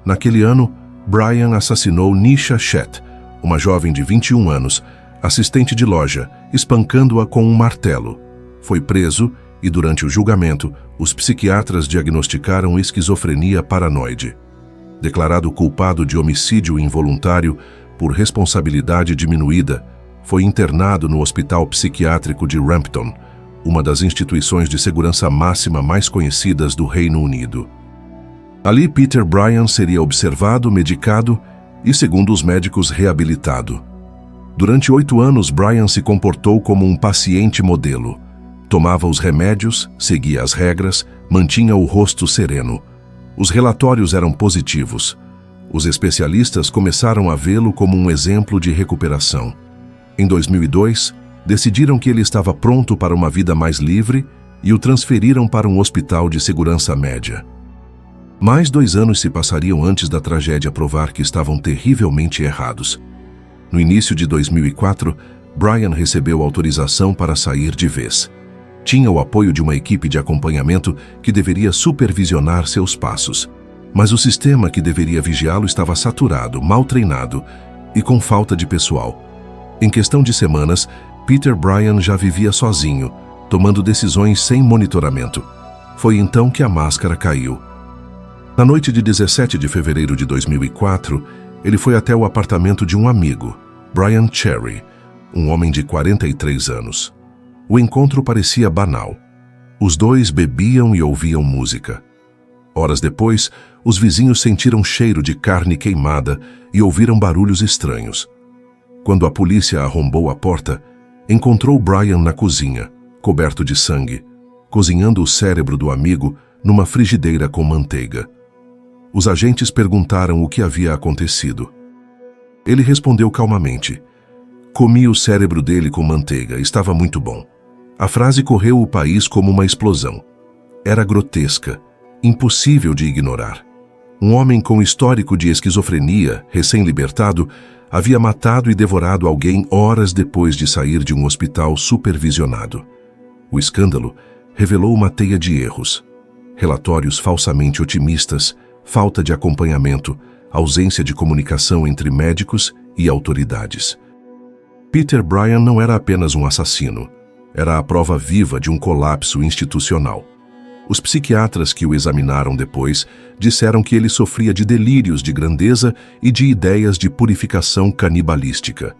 Naquele ano, Bryan assassinou Nisha Shet, uma jovem de 21 anos, assistente de loja, espancando-a com um martelo. Foi preso e, durante o julgamento, os psiquiatras diagnosticaram esquizofrenia paranoide. Declarado culpado de homicídio involuntário por responsabilidade diminuída, foi internado no Hospital Psiquiátrico de Rampton, uma das instituições de segurança máxima mais conhecidas do Reino Unido. Ali, Peter Bryan seria observado, medicado e, segundo os médicos, reabilitado. Durante 8 anos, Bryan se comportou como um paciente modelo. Tomava os remédios, seguia as regras, mantinha o rosto sereno. Os relatórios eram positivos. Os especialistas começaram a vê-lo como um exemplo de recuperação. Em 2002, decidiram que ele estava pronto para uma vida mais livre e o transferiram para um hospital de segurança média. Mais 2 anos se passariam antes da tragédia provar que estavam terrivelmente errados. No início de 2004, Bryan recebeu autorização para sair de vez. Tinha o apoio de uma equipe de acompanhamento que deveria supervisionar seus passos. Mas o sistema que deveria vigiá-lo estava saturado, mal treinado e com falta de pessoal. Em questão de semanas, Peter Bryan já vivia sozinho, tomando decisões sem monitoramento. Foi então que a máscara caiu. Na noite de 17 de fevereiro de 2004, ele foi até o apartamento de um amigo, Brian Cherry, um homem de 43 anos. O encontro parecia banal. Os dois bebiam e ouviam música. Horas depois, os vizinhos sentiram cheiro de carne queimada e ouviram barulhos estranhos. Quando a polícia arrombou a porta, encontrou Bryan na cozinha, coberto de sangue, cozinhando o cérebro do amigo numa frigideira com manteiga. Os agentes perguntaram o que havia acontecido. Ele respondeu calmamente: "Comi o cérebro dele com manteiga, estava muito bom." A frase correu o país como uma explosão. Era grotesca, impossível de ignorar. Um homem com histórico de esquizofrenia, recém-libertado, havia matado e devorado alguém horas depois de sair de um hospital supervisionado. O escândalo revelou uma teia de erros. Relatórios falsamente otimistas, falta de acompanhamento, ausência de comunicação entre médicos e autoridades. Peter Bryan não era apenas um assassino. Era a prova viva de um colapso institucional. Os psiquiatras que o examinaram depois disseram que ele sofria de delírios de grandeza e de ideias de purificação canibalística.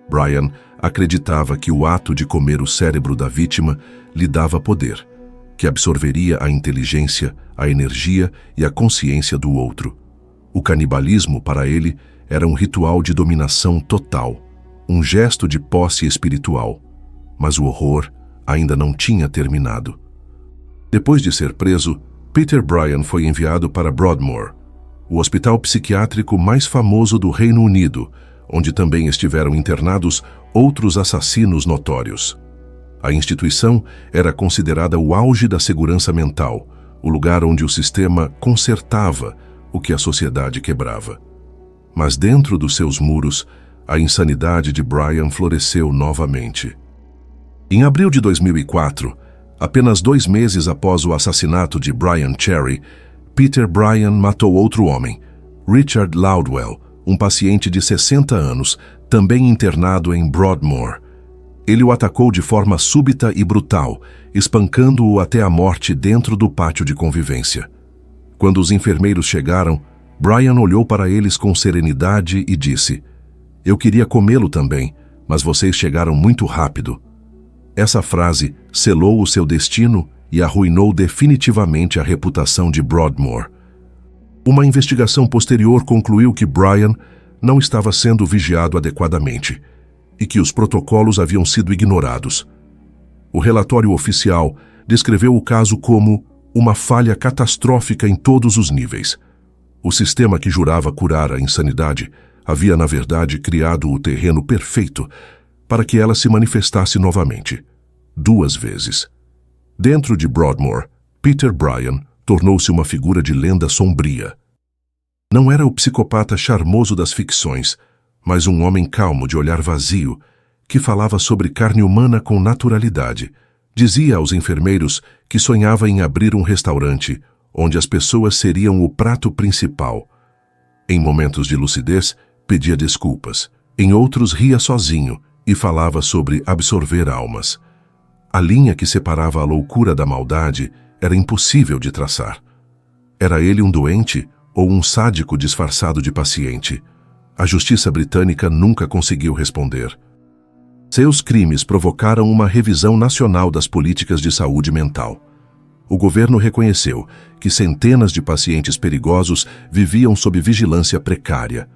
Bryan acreditava que o ato de comer o cérebro da vítima lhe dava poder, que absorveria a inteligência, a energia e a consciência do outro. O canibalismo, para ele, era um ritual de dominação total, um gesto de posse espiritual. Mas o horror ainda não tinha terminado. Depois de ser preso, Peter Bryan foi enviado para Broadmoor, o hospital psiquiátrico mais famoso do Reino Unido, onde também estiveram internados outros assassinos notórios. A instituição era considerada o auge da segurança mental, o lugar onde o sistema consertava o que a sociedade quebrava. Mas dentro dos seus muros, a insanidade de Bryan floresceu novamente. Em abril de 2004, apenas 2 meses após o assassinato de Brian Cherry, Peter Bryan matou outro homem, Richard Loudwell, um paciente de 60 anos, também internado em Broadmoor. Ele o atacou de forma súbita e brutal, espancando-o até a morte dentro do pátio de convivência. Quando os enfermeiros chegaram, Brian olhou para eles com serenidade e disse: "Eu queria comê-lo também, mas vocês chegaram muito rápido." Essa frase selou o seu destino e arruinou definitivamente a reputação de Broadmoor. Uma investigação posterior concluiu que Brian não estava sendo vigiado adequadamente e que os protocolos haviam sido ignorados. O relatório oficial descreveu o caso como uma falha catastrófica em todos os níveis. O sistema que jurava curar a insanidade havia, na verdade, criado o terreno perfeito para que ela se manifestasse novamente, 2 vezes. Dentro de Broadmoor, Peter Brian tornou-se uma figura de lenda sombria. Não era o psicopata charmoso das ficções, mas um homem calmo de olhar vazio, que falava sobre carne humana com naturalidade. Dizia aos enfermeiros que sonhava em abrir um restaurante, onde as pessoas seriam o prato principal. Em momentos de lucidez, pedia desculpas. Em outros, ria sozinho e falava sobre absorver almas. A linha que separava a loucura da maldade era impossível de traçar. Era ele um doente ou um sádico disfarçado de paciente? A justiça britânica nunca conseguiu responder. Seus crimes provocaram uma revisão nacional das políticas de saúde mental. O governo reconheceu que centenas de pacientes perigosos viviam sob vigilância precária.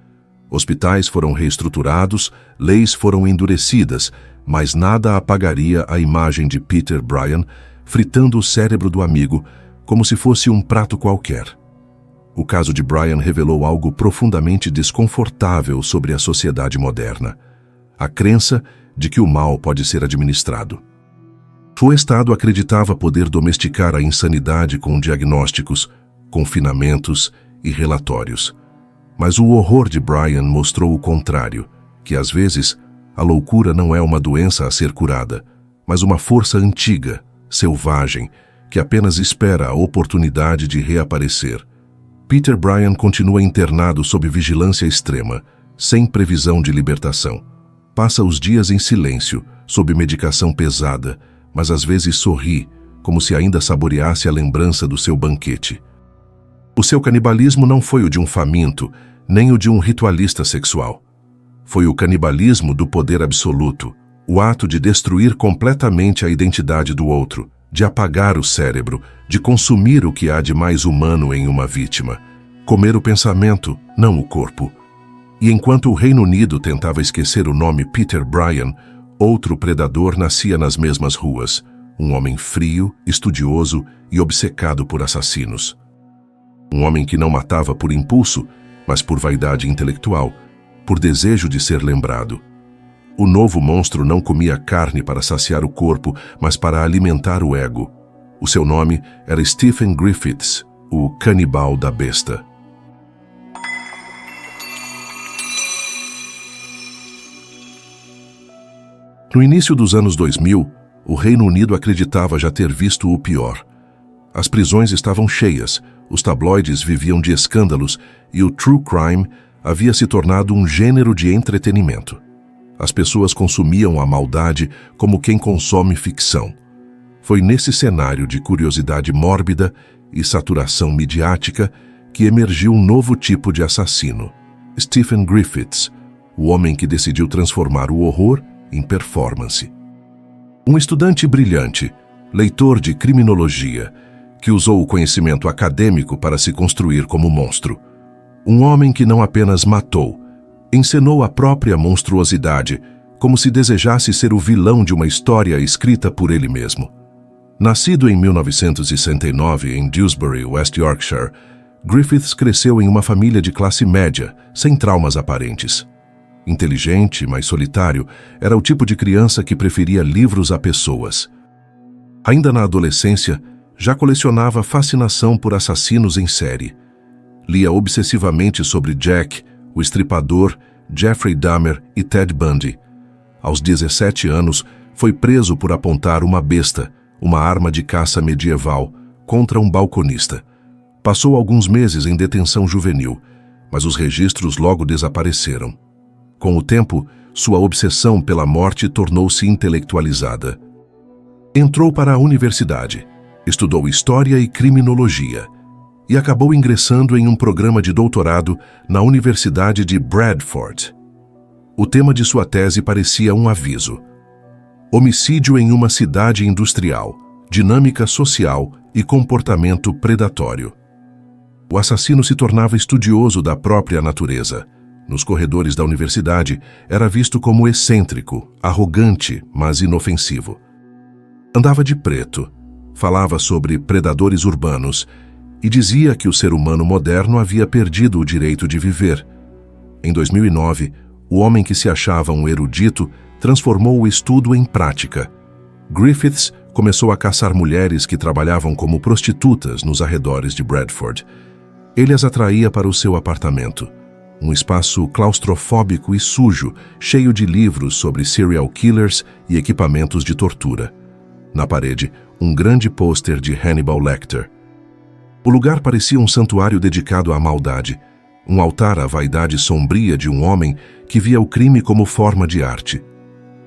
Hospitais foram reestruturados, leis foram endurecidas, mas nada apagaria a imagem de Peter Brian fritando o cérebro do amigo como se fosse um prato qualquer. O caso de Brian revelou algo profundamente desconfortável sobre a sociedade moderna: a crença de que o mal pode ser administrado. O Estado acreditava poder domesticar a insanidade com diagnósticos, confinamentos e relatórios. Mas o horror de Brian mostrou o contrário, que às vezes a loucura não é uma doença a ser curada, mas uma força antiga, selvagem, que apenas espera a oportunidade de reaparecer. Peter Brian continua internado sob vigilância extrema, sem previsão de libertação. Passa os dias em silêncio, sob medicação pesada, mas às vezes sorri, como se ainda saboreasse a lembrança do seu banquete. O seu canibalismo não foi o de um faminto, nem o de um ritualista sexual. Foi o canibalismo do poder absoluto, o ato de destruir completamente a identidade do outro, de apagar o cérebro, de consumir o que há de mais humano em uma vítima. Comer o pensamento, não o corpo. E enquanto o Reino Unido tentava esquecer o nome Peter Brian, outro predador nascia nas mesmas ruas, um homem frio, estudioso e obcecado por assassinos. Um homem que não matava por impulso, mas por vaidade intelectual, por desejo de ser lembrado. O novo monstro não comia carne para saciar o corpo, mas para alimentar o ego. O seu nome era Stephen Griffiths, o canibal da besta. No início dos anos 2000, o Reino Unido acreditava já ter visto o pior. As prisões estavam cheias, os tabloides viviam de escândalos e o true crime havia se tornado um gênero de entretenimento. As pessoas consumiam a maldade como quem consome ficção. Foi nesse cenário de curiosidade mórbida e saturação midiática que emergiu um novo tipo de assassino: Stephen Griffiths, o homem que decidiu transformar o horror em performance. Um estudante brilhante, leitor de criminologia, que usou o conhecimento acadêmico para se construir como monstro. Um homem que não apenas matou, encenou a própria monstruosidade, como se desejasse ser o vilão de uma história escrita por ele mesmo. Nascido em 1969 em Dewsbury, West Yorkshire, Griffiths cresceu em uma família de classe média, sem traumas aparentes. Inteligente, mas solitário, era o tipo de criança que preferia livros a pessoas. Ainda na adolescência, já colecionava fascinação por assassinos em série. Lia obsessivamente sobre Jack, o Estripador, Jeffrey Dahmer e Ted Bundy. Aos 17 anos, foi preso por apontar uma besta, uma arma de caça medieval, contra um balconista. Passou alguns meses em detenção juvenil, mas os registros logo desapareceram. Com o tempo, sua obsessão pela morte tornou-se intelectualizada. Entrou para a universidade, estudou História e Criminologia e acabou ingressando em um programa de doutorado na Universidade de Bradford. O tema de sua tese parecia um aviso: homicídio em uma cidade industrial, dinâmica social e comportamento predatório. O assassino se tornava estudioso da própria natureza. Nos corredores da universidade, era visto como excêntrico, arrogante, mas inofensivo. Andava de preto, falava sobre predadores urbanos e dizia que o ser humano moderno havia perdido o direito de viver. Em 2009, o homem que se achava um erudito transformou o estudo em prática. Griffiths começou a caçar mulheres que trabalhavam como prostitutas nos arredores de Bradford. Ele as atraía para o seu apartamento, um espaço claustrofóbico e sujo, cheio de livros sobre serial killers e equipamentos de tortura. Na parede, um grande pôster de Hannibal Lecter. O lugar parecia um santuário dedicado à maldade, um altar à vaidade sombria de um homem que via o crime como forma de arte.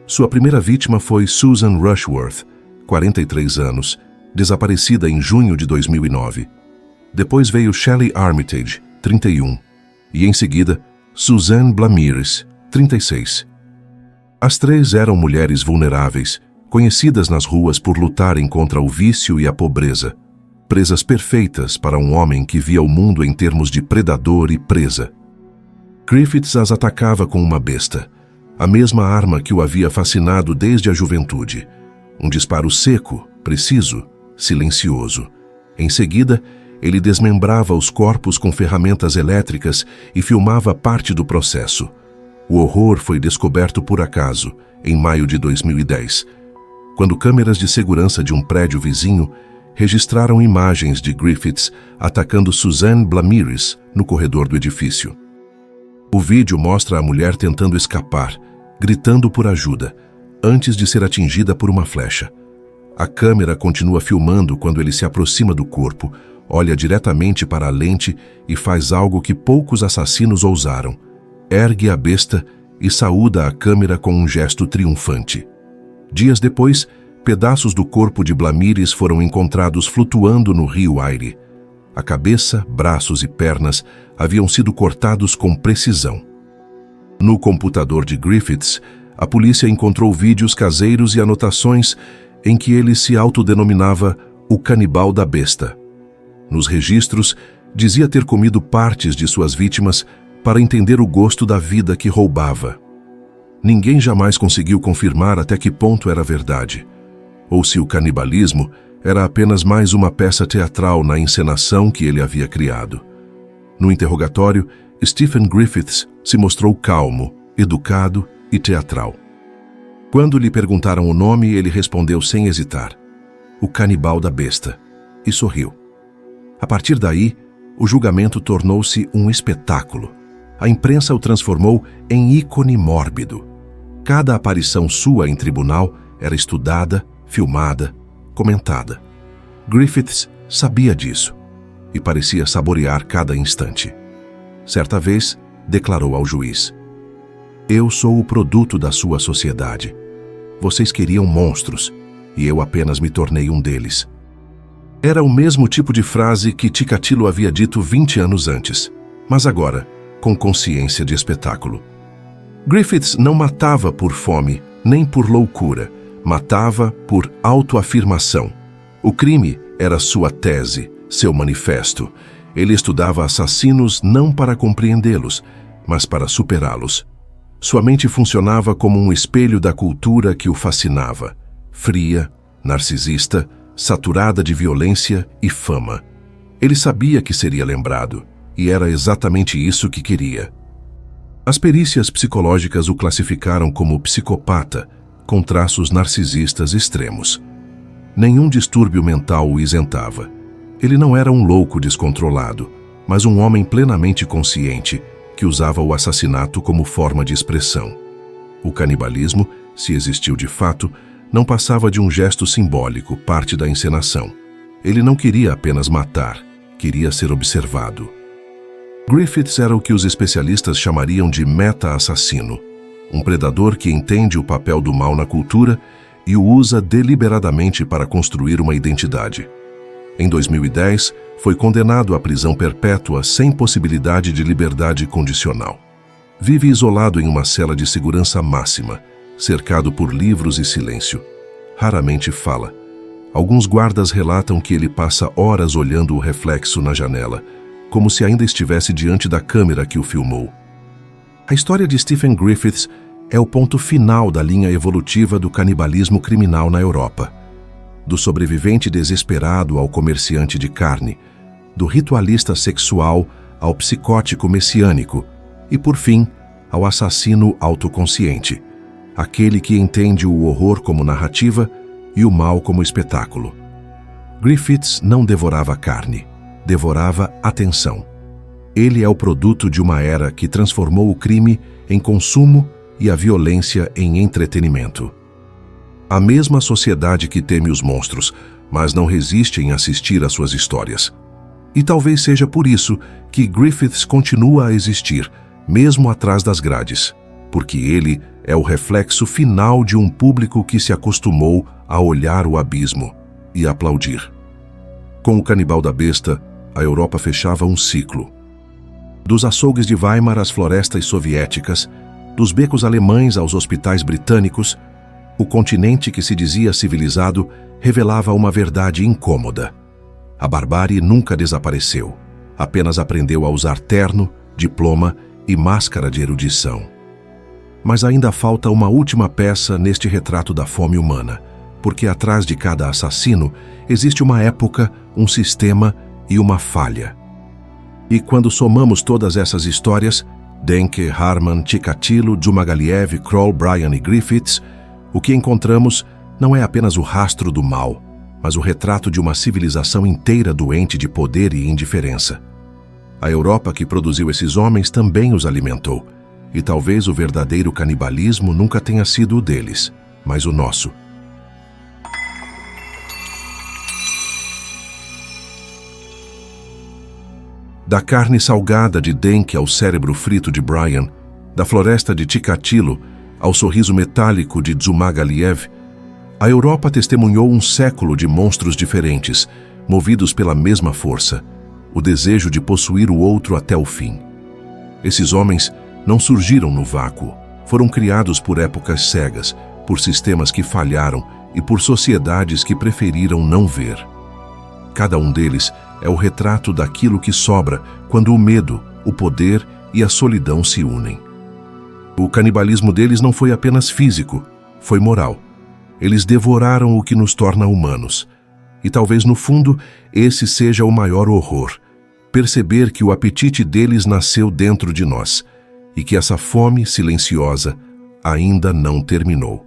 Sua primeira vítima foi Susan Rushworth, 43 anos, desaparecida em junho de 2009. Depois veio Shelley Armitage, 31, e em seguida, Suzanne Blamires, 36. As três eram mulheres vulneráveis, conhecidas nas ruas por lutarem contra o vício e a pobreza, presas perfeitas para um homem que via o mundo em termos de predador e presa. Griffiths as atacava com uma besta, a mesma arma que o havia fascinado desde a juventude. Um disparo seco, preciso, silencioso. Em seguida, ele desmembrava os corpos com ferramentas elétricas e filmava parte do processo. O horror foi descoberto por acaso, em maio de 2010, quando câmeras de segurança de um prédio vizinho registraram imagens de Griffiths atacando Suzanne Blamires no corredor do edifício. O vídeo mostra a mulher tentando escapar, gritando por ajuda, antes de ser atingida por uma flecha. A câmera continua filmando quando ele se aproxima do corpo, olha diretamente para a lente e faz algo que poucos assassinos ousaram. Ergue a besta e saúda a câmera com um gesto triunfante. Dias depois, pedaços do corpo de Blamires foram encontrados flutuando no rio Erie. A cabeça, braços e pernas haviam sido cortados com precisão. No computador de Griffiths, a polícia encontrou vídeos caseiros e anotações em que ele se autodenominava o canibal da besta. Nos registros, dizia ter comido partes de suas vítimas para entender o gosto da vida que roubava. Ninguém jamais conseguiu confirmar até que ponto era verdade, ou se o canibalismo era apenas mais uma peça teatral na encenação que ele havia criado. No interrogatório, Stephen Griffiths se mostrou calmo, educado e teatral. Quando lhe perguntaram o nome, ele respondeu sem hesitar: o canibal da besta, e sorriu. A partir daí, o julgamento tornou-se um espetáculo. A imprensa o transformou em ícone mórbido. Cada aparição sua em tribunal era estudada, filmada, comentada. Griffiths sabia disso e parecia saborear cada instante. Certa vez, declarou ao juiz: eu sou o produto da sua sociedade. Vocês queriam monstros e eu apenas me tornei um deles. Era o mesmo tipo de frase que Chikatilo havia dito 20 anos antes, mas agora, com consciência de espetáculo. Griffiths não matava por fome, nem por loucura. Matava por autoafirmação. O crime era sua tese, seu manifesto. Ele estudava assassinos não para compreendê-los, mas para superá-los. Sua mente funcionava como um espelho da cultura que o fascinava, fria, narcisista, saturada de violência e fama. Ele sabia que seria lembrado, e era exatamente isso que queria. As perícias psicológicas o classificaram como psicopata, com traços narcisistas extremos. Nenhum distúrbio mental o isentava. Ele não era um louco descontrolado, mas um homem plenamente consciente que usava o assassinato como forma de expressão. O canibalismo, se existiu de fato, não passava de um gesto simbólico, parte da encenação. Ele não queria apenas matar, queria ser observado. Griffiths era o que os especialistas chamariam de meta-assassino. um predador que entende o papel do mal na cultura e o usa deliberadamente para construir uma identidade. Em 2010, foi condenado à prisão perpétua sem possibilidade de liberdade condicional. Vive isolado em uma cela de segurança máxima, cercado por livros e silêncio. Raramente fala. Alguns guardas relatam que ele passa horas olhando o reflexo na janela, como se ainda estivesse diante da câmera que o filmou. A história de Stephen Griffiths é o ponto final da linha evolutiva do canibalismo criminal na Europa. Do sobrevivente desesperado ao comerciante de carne, do ritualista sexual ao psicótico messiânico e, por fim, ao assassino autoconsciente, aquele que entende o horror como narrativa e o mal como espetáculo. Griffiths não devorava carne, devorava atenção. Ele é o produto de uma era que transformou o crime em consumo e a violência em entretenimento. A mesma sociedade que teme os monstros, mas não resiste em assistir às suas histórias. E talvez seja por isso que Griffiths continua a existir, mesmo atrás das grades, porque ele é o reflexo final de um público que se acostumou a olhar o abismo e aplaudir. Com o Canibal da Besta, a Europa fechava um ciclo. Dos açougues de Weimar às florestas soviéticas, dos becos alemães aos hospitais britânicos, o continente que se dizia civilizado revelava uma verdade incômoda. A barbárie nunca desapareceu, apenas aprendeu a usar terno, diploma e máscara de erudição. Mas ainda falta uma última peça neste retrato da fome humana, porque atrás de cada assassino existe uma época, um sistema e uma falha. E quando somamos todas essas histórias, Denke, Harman, Chikatilo, Djumagaliev, Kroll, Bryan e Griffiths, o que encontramos não é apenas o rastro do mal, mas o retrato de uma civilização inteira doente de poder e indiferença. A Europa que produziu esses homens também os alimentou, e talvez o verdadeiro canibalismo nunca tenha sido o deles, mas o nosso. Da carne salgada de Denke ao cérebro frito de Bryan, da floresta de Chikatilo ao sorriso metálico de Djumagaliev, a Europa testemunhou um século de monstros diferentes, movidos pela mesma força, o desejo de possuir o outro até o fim. Esses homens não surgiram no vácuo, foram criados por épocas cegas, por sistemas que falharam e por sociedades que preferiram não ver. Cada um deles é o retrato daquilo que sobra quando o medo, o poder e a solidão se unem. O canibalismo deles não foi apenas físico, foi moral. Eles devoraram o que nos torna humanos. E talvez no fundo esse seja o maior horror, perceber que o apetite deles nasceu dentro de nós e que essa fome silenciosa ainda não terminou.